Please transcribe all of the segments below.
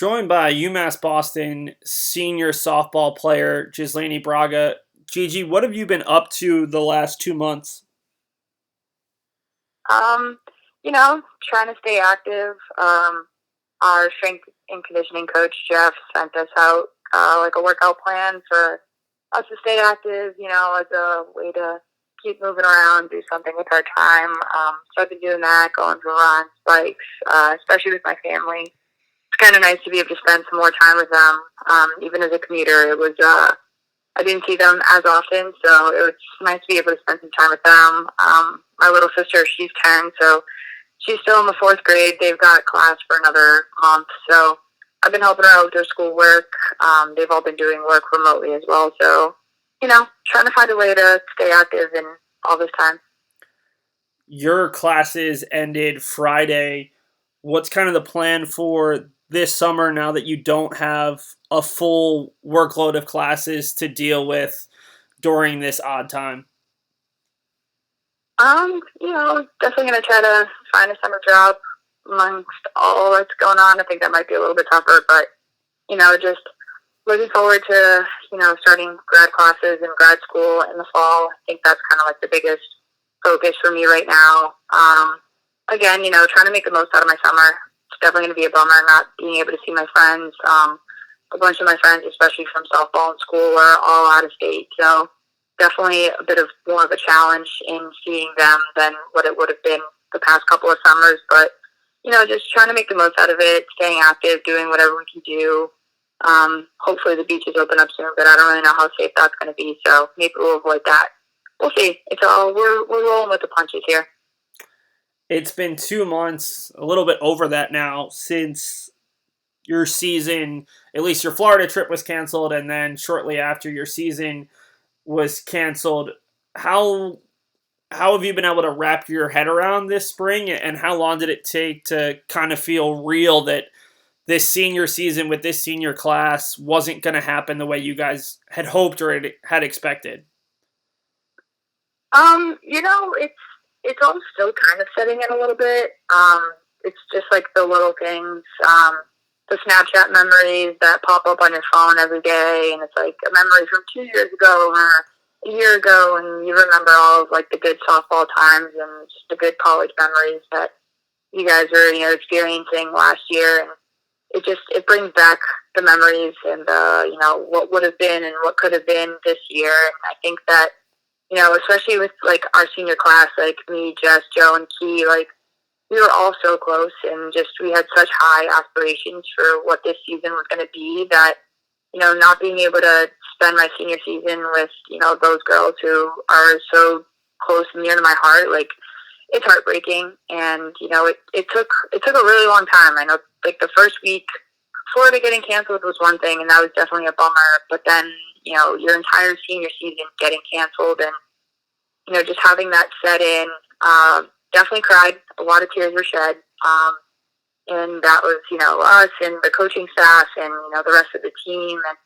Joined by UMass Boston senior softball player Gislani Braga. Gigi, what have you been up to the last 2 months? Um, Trying to stay active. Our strength and conditioning coach Jeff sent us out like a workout plan for us to stay active. As a way to keep moving around, do something with our time. So I've been doing that, going for runs, bikes, especially with my family. It's kind of nice to be able to spend some more time with them. Even as a commuter, it was. I didn't see them as often, so it was nice to be able to spend some time with them. My little sister, she's 10, so she's still in the fourth grade. They've got class for another month, so I've been helping her out with her schoolwork. They've all been doing work remotely as well, so, trying to find a way to stay active in all this time. Your classes ended Friday. What's kind of the plan for this summer now that you don't have a full workload of classes to deal with during this odd time? Definitely going to try to find a summer job amongst all that's going on. I think that might be a little bit tougher, but, just looking forward to, starting grad classes and grad school in the fall. I think that's kind of like the biggest focus for me right now. Again, trying to make the most out of my summer. It's definitely going to be a bummer not being able to see my friends. A bunch of my friends, especially from softball and school, are all out of state. So definitely a bit of more of a challenge in seeing them than what it would have been the past couple of summers. But, just trying to make the most out of it, staying active, doing whatever we can do. Hopefully the beaches open up soon, but I don't really know how safe that's going to be. So maybe we'll avoid that. We'll see. We're rolling with the punches here. It's been 2 months, a little bit over that now, since your season, at least your Florida trip was canceled, and then shortly after your season was canceled. How how have you been able to wrap your head around this spring, and how long did it take to kind of feel real that this senior season with this senior class wasn't going to happen the way you guys had hoped or had expected? It's all still kind of setting in a little bit. It's just like the little things, the Snapchat memories that pop up on your phone every day, and it's like a memory from 2 years ago or a year ago, and you remember all of like the good softball times and just the good college memories that you guys were, experiencing last year, and it brings back the memories and what would have been and what could have been this year. And I think that especially with like our senior class, like me, Jess, Joe, and Key, like we were all so close, and just we had such high aspirations for what this season was going to be that not being able to spend my senior season with those girls who are so close and near to my heart, like it's heartbreaking. And it took a really long time. I know, like the first week Florida getting canceled was one thing, and that was definitely a bummer. But then your entire senior season getting canceled, and just having that set in, definitely cried. A lot of tears were shed. And that was, us and the coaching staff and, the rest of the team. And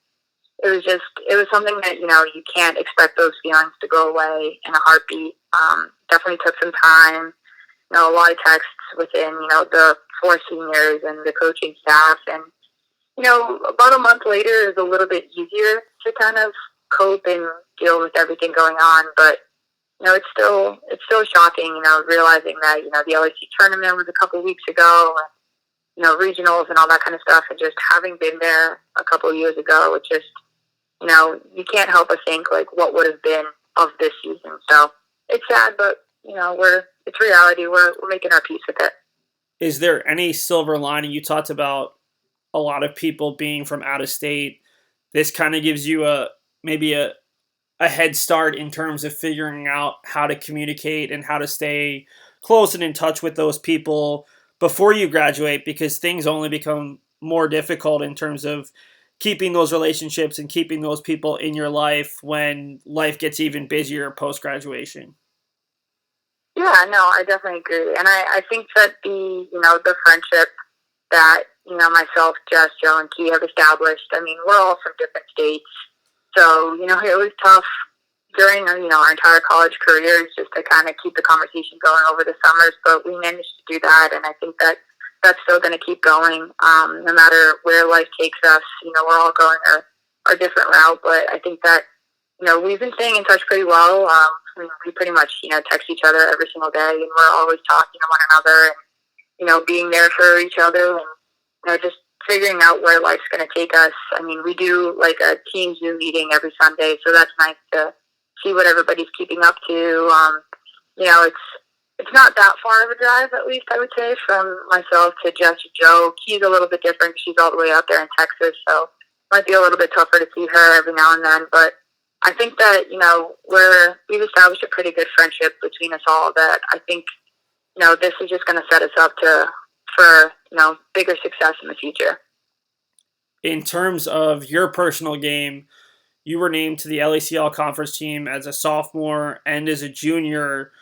it was something that, you can't expect those feelings to go away in a heartbeat. Definitely took some time, a lot of texts within, the four seniors and the coaching staff. And, about a month later, it was a little bit easier to kind of cope and deal with everything going on. But, it's still shocking, realizing that, the LAC tournament was a couple weeks ago, and, regionals and all that kind of stuff. And just having been there a couple of years ago, it's just, you can't help but think like what would have been of this season. So it's sad, but, it's reality. We're making our peace with it. Is there any silver lining? You talked about a lot of people being from out of state. This kind of gives you maybe a head start in terms of figuring out how to communicate and how to stay close and in touch with those people before you graduate, because things only become more difficult in terms of keeping those relationships and keeping those people in your life when life gets even busier post graduation. Yeah, no, I definitely agree. And I think that the friendship that, myself, Jess, Joe, and Key have established, I mean, we're all from different states. So, it was tough during, our entire college careers just to kind of keep the conversation going over the summers, but we managed to do that. And I think that that's still going to keep going, no matter where life takes us. We're all going our different route, but I think that, we've been staying in touch pretty well. We pretty much, text each other every single day, and we're always talking to one another and, being there for each other and, just figuring out where life's going to take us. I mean, we do like a team Zoom meeting every Sunday, so that's nice to see what everybody's keeping up to. It's not that far of a drive, at least I would say, from myself to Jess or Joe. Key's a little bit different. She's all the way out there in Texas, so it might be a little bit tougher to see her every now and then. But I think that, we've established a pretty good friendship between us all that I think, this is just going to set us up for bigger success in the future. In terms of your personal game, you were named to the LACL conference team as a sophomore and as a junior.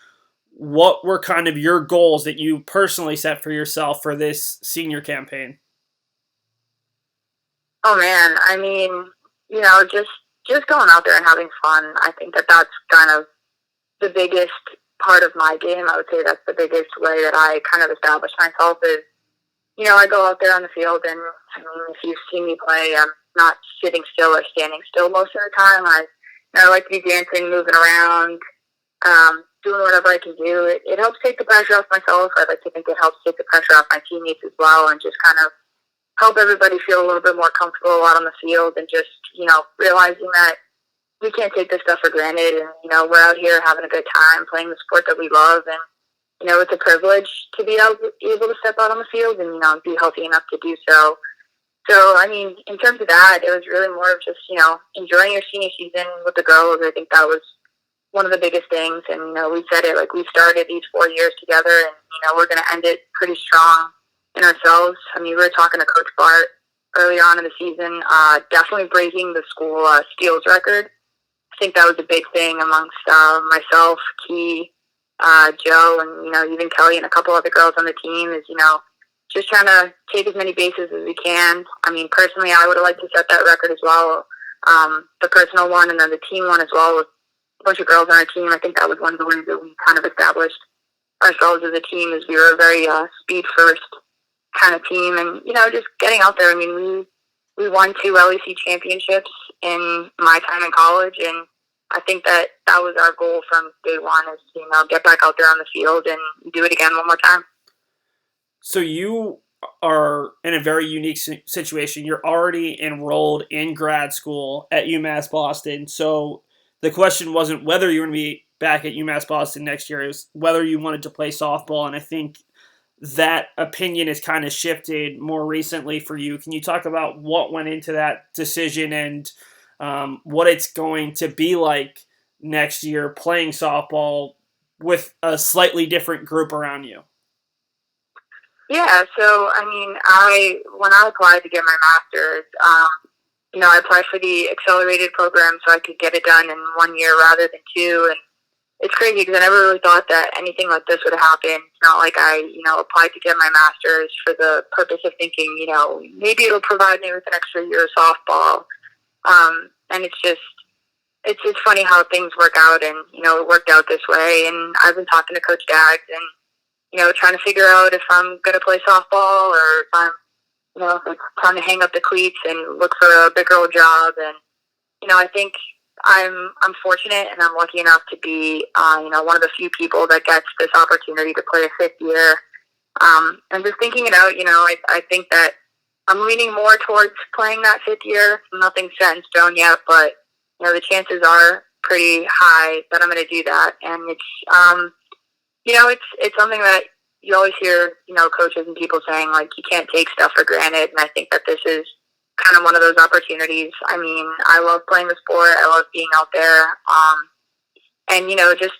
What were kind of your goals that you personally set for yourself for this senior campaign? Oh man, I mean, just going out there and having fun. I think that that's kind of the biggest part of my game. I would say that's the biggest way that I kind of establish myself is, I go out there on the field and, I mean, if you see me play, I'm not sitting still or standing still most of the time. I like to be dancing, moving around, doing whatever I can do. It helps take the pressure off myself. I like to think it helps take the pressure off my teammates as well and just kind of help everybody feel a little bit more comfortable out on the field and just, realizing that we can't take this stuff for granted and, we're out here having a good time playing the sport that we love and, it's a privilege to be able to step out on the field and, be healthy enough to do so. So, I mean, in terms of that, it was really more of just, enjoying your senior season with the girls. I think that was one of the biggest things. And, we said it, like we started these 4 years together and, we're going to end it pretty strong in ourselves. I mean, we were talking to Coach Bart early on in the season, definitely breaking the school steals record. I think that was a big thing amongst myself, Key, Joe, and, even Kelly and a couple other girls on the team is, just trying to take as many bases as we can. I mean, personally, I would have liked to set that record as well, the personal one and then the team one as well with a bunch of girls on our team. I think that was one of the ways that we kind of established ourselves as a team is we were a very speed-first kind of team. And, just getting out there, I mean, we won 2 LEC championships in my time in college, and I think that was our goal from day one is, get back out there on the field and do it again one more time. So you are in a very unique situation. You're already enrolled in grad school at UMass Boston. So the question wasn't whether you were going to be back at UMass Boston next year. It was whether you wanted to play softball. And I think that opinion has kind of shifted more recently for you. Can you talk about what went into that decision and what it's going to be like next year playing softball with a slightly different group around you? Yeah, so, I mean, when I applied to get my master's, I applied for the accelerated program so I could get it done in 1 year rather than 2, and it's crazy because I never really thought that anything like this would happen. It's not like I, applied to get my master's for the purpose of thinking, maybe it'll provide me with an extra year of softball, and it's funny how things work out, and, it worked out this way, and I've been talking to Coach Daggs and, trying to figure out if I'm going to play softball or if I'm, if it's time to hang up the cleats and look for a bigger old job. And, I think I'm fortunate and I'm lucky enough to be, one of the few people that gets this opportunity to play a 5th year. And just thinking it out, I think that I'm leaning more towards playing that 5th year. Nothing's set in stone yet, but, the chances are pretty high that I'm going to do that. And it's, it's something that you always hear, coaches and people saying, like, you can't take stuff for granted. And I think that this is kind of one of those opportunities. I mean, I love playing the sport. I love being out there. And, just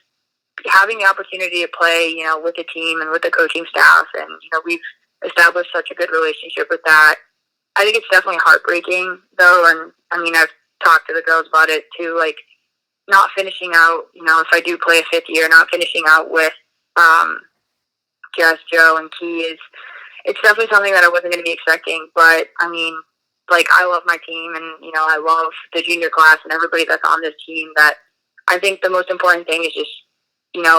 having the opportunity to play, with the team and with the coaching staff. And, we've established such a good relationship with that. I think it's definitely heartbreaking, though. And, I mean, I've talked to the girls about it, too. Like, not finishing out, if I do play a 5th year, not finishing out with Jess, Joe, and Key it's definitely something that I wasn't going to be expecting. But, I mean, like, I love my team and, I love the junior class and everybody that's on this team. That I think the most important thing is just,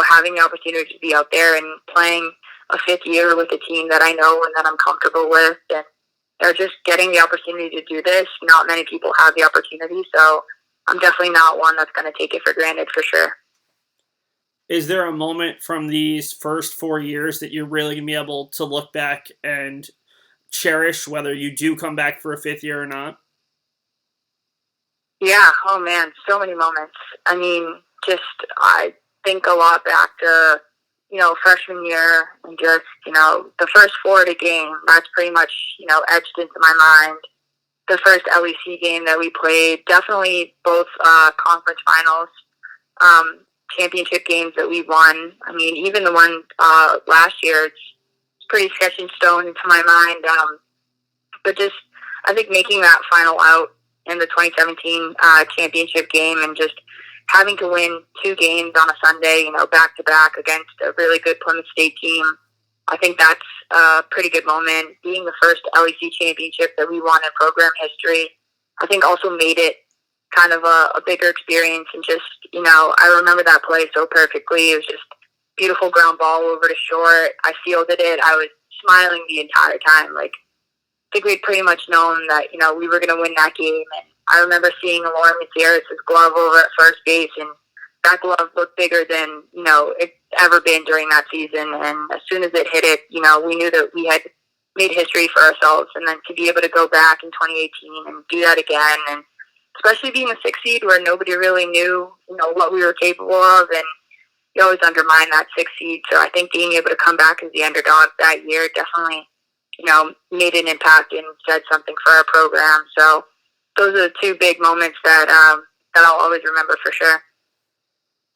having the opportunity to be out there and playing a fifth year with a team that I know and that I'm comfortable with, and just getting the opportunity to do this. Not many people have the opportunity, so I'm definitely not one that's going to take it for granted for sure. Is there a moment from these first 4 years that you're really going to be able to look back and cherish, whether you do come back for a fifth year or not? Yeah, oh man, so many moments. I mean, just I think a lot back to, freshman year and just, the first four of the game, that's pretty much, etched into my mind. The first LEC game that we played, definitely both conference finals, championship games that we won. I mean, even the one last year, it's pretty sketched in stone into my mind. But just, I think making that final out in the 2017 championship game and just having to win two games on a Sunday, back to back against a really good Plymouth State team. I think that's a pretty good moment. Being the first LEC championship that we won in program history, I think also made it kind of a bigger experience. And just, I remember that play so perfectly. It was just beautiful ground ball over to short. I fielded it. I was smiling the entire time. Like, I think we'd pretty much known that, we were going to win that game. And I remember seeing Lauren Gutierrez's glove over at first base, and that glove looked bigger than, it's ever been during that season. And as soon as it hit it, we knew that we had made history for ourselves. And then to be able to go back in 2018 and do that again, and especially being a six seed where nobody really knew, what we were capable of, and you always undermine that six seed. So I think being able to come back as the underdog that year definitely, made an impact and said something for our program. So those are the two big moments that I'll always remember for sure.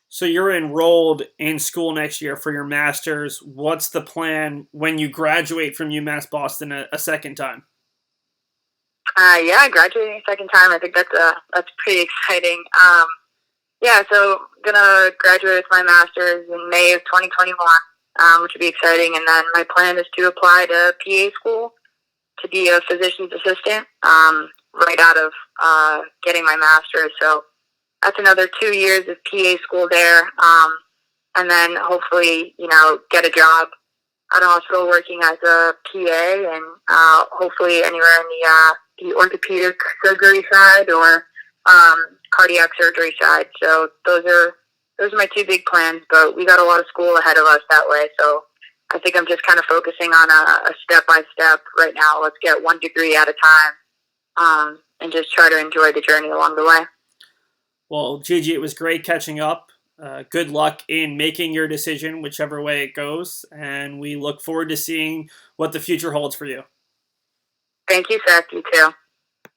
So you're enrolled in school next year for your master's. What's the plan when you graduate from UMass Boston a second time? Yeah, graduating a second time. I think that's pretty exciting. Yeah, so gonna graduate with my master's in May of 2021, which would be exciting. And then my plan is to apply to PA school to be a physician's assistant right out of getting my master's. So that's another 2 years of PA school there, and then hopefully, get a job at a hospital working as a PA, and hopefully anywhere in the orthopedic surgery side or cardiac surgery side. So those are my two big plans, but we got a lot of school ahead of us that way. So I think I'm just kind of focusing on a step-by-step right now. Let's get one degree at a time, and just try to enjoy the journey along the way. Well, Gigi, it was great catching up. Good luck in making your decision, whichever way it goes, and we look forward to seeing what the future holds for you. Thank you, Seth. You too.